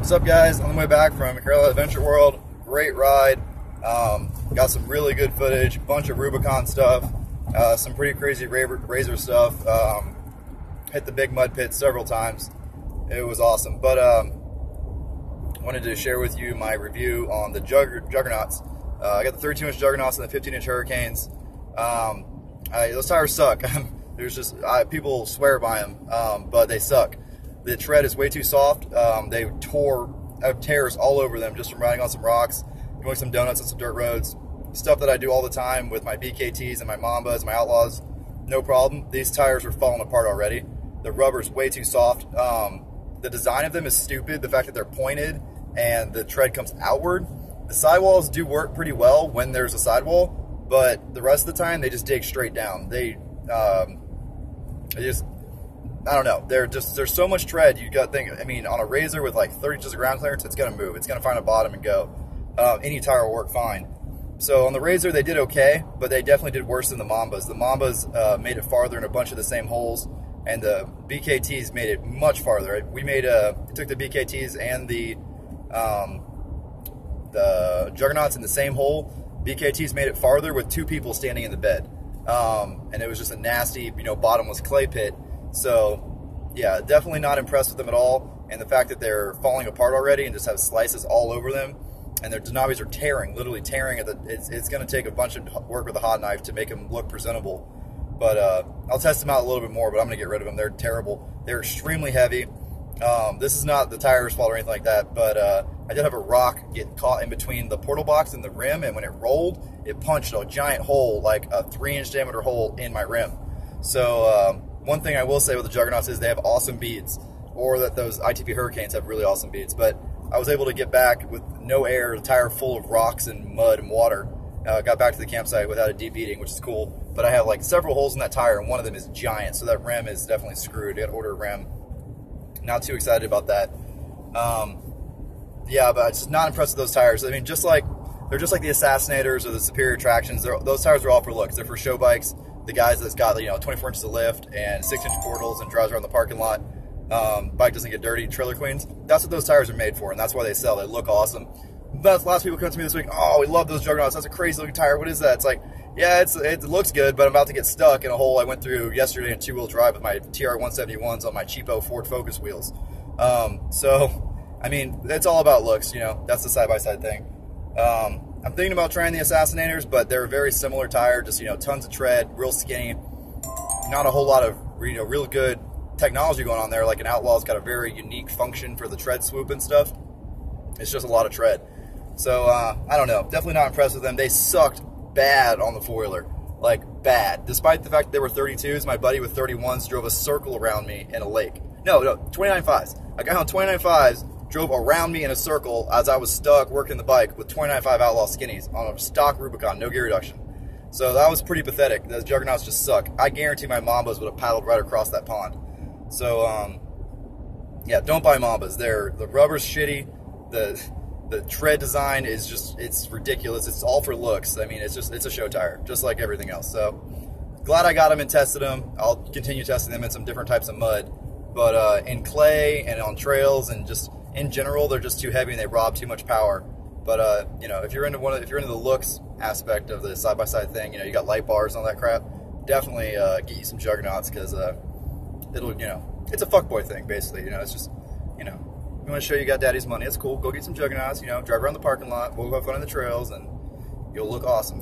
What's up, guys? On the way back from Carolina Adventure World, great ride. Got some really good footage, bunch of Rubicon stuff, some pretty crazy razor stuff. Hit the big mud pit several times. It was awesome. But wanted to share with you my review on the Juggernauts. I got the 32-inch Juggernauts and the 15-inch Hurricanes. Those tires suck. There's just people swear by them, but they suck. The tread is way too soft. They have tears all over them just from riding on some rocks, doing some donuts on some dirt roads. Stuff that I do all the time with my BKTs and my Mambas, my Outlaws, no problem. These tires are falling apart already. The rubber's way too soft. The design of them is stupid. The fact that they're pointed and the tread comes outward. The sidewalls do work pretty well when there's a sidewall, but the rest of the time they just dig straight down. I don't know. There's so much tread. You got to think. I mean, on a razor with like 30 inches of ground clearance, it's gonna move. It's gonna find a bottom and go. Any tire will work fine. So on the razor, they did okay, but they definitely did worse than the Mambas. The Mambas made it farther in a bunch of the same holes, and the BKTs made it much farther. We took the BKTs and the Juggernauts in the same hole. BKTs made it farther with two people standing in the bed, and it was just a nasty, bottomless clay pit. So, yeah, definitely not impressed with them at all. And the fact that they're falling apart already and just have slices all over them, and their knobbies are tearing, literally tearing. It's going to take a bunch of work with a hot knife to make them look presentable. But I'll test them out a little bit more, but I'm going to get rid of them. They're terrible. They're extremely heavy. This is not the tire's fault or anything like that, but I did have a rock get caught in between the portal box and the rim, and when it rolled, it punched a giant hole, like a 3-inch diameter hole in my rim. So, one thing I will say with the Juggernauts is they have awesome beads, or that those ITP Hurricanes have really awesome beads. But I was able to get back with no air, the tire full of rocks and mud and water. Got back to the campsite without a deep beating, which is cool. But I have like several holes in that tire, and one of them is giant, so that rim is definitely screwed. I got to order a rim. Not too excited about that. Yeah, but I'm just not impressed with those tires. I mean, they're just like the Assassinators or the Superior Tractions. Those tires are all for looks. They're for show bikes. The guys that's got 24 inches of lift and 6-inch portals and drives around the parking lot. Bike doesn't get dirty. Trailer queens. That's what those tires are made for, and that's why they sell. They look awesome. But lots of people come to me this week. Oh, we love those Juggernauts. That's a crazy looking tire. What is that? It's like, yeah, it looks good, but I'm about to get stuck in a hole I went through yesterday in 2-wheel drive with my TR 171s on my cheapo Ford Focus wheels. So, I mean, it's all about looks. That's the side-by-side thing. I'm thinking about trying the Assassinators, but they're a very similar tire, just, tons of tread, real skinny, not a whole lot of, real good technology going on there. Like an Outlaw's got a very unique function for the tread swoop and stuff. It's just a lot of tread. So, I don't know. Definitely not impressed with them. They sucked bad on the four-wheeler. Like, bad. Despite the fact that they were 32s, my buddy with 31s drove a circle around me in a lake. No, 29.5s. I got on 29.5s, drove around me in a circle as I was stuck working the bike with 29.5 Outlaw skinnies on a stock Rubicon, no gear reduction. So that was pretty pathetic. Those Juggernauts just suck. I guarantee my Mambas would have paddled right across that pond. So, yeah, don't buy Mambas. The rubber's shitty. The tread design is just, it's ridiculous. It's all for looks. I mean, it's a show tire, just like everything else. So glad I got them and tested them. I'll continue testing them in some different types of mud. But in clay and on trails and just in general, they're just too heavy and they rob too much power. But if you're into the looks aspect of the side-by-side thing, you got light bars and all that crap, definitely get you some Juggernauts, because it's a fuckboy thing basically. It's just you want to show you got daddy's money. It's cool. Go get some Juggernauts. Drive around the parking lot. We'll go have fun on the trails, and you'll look awesome.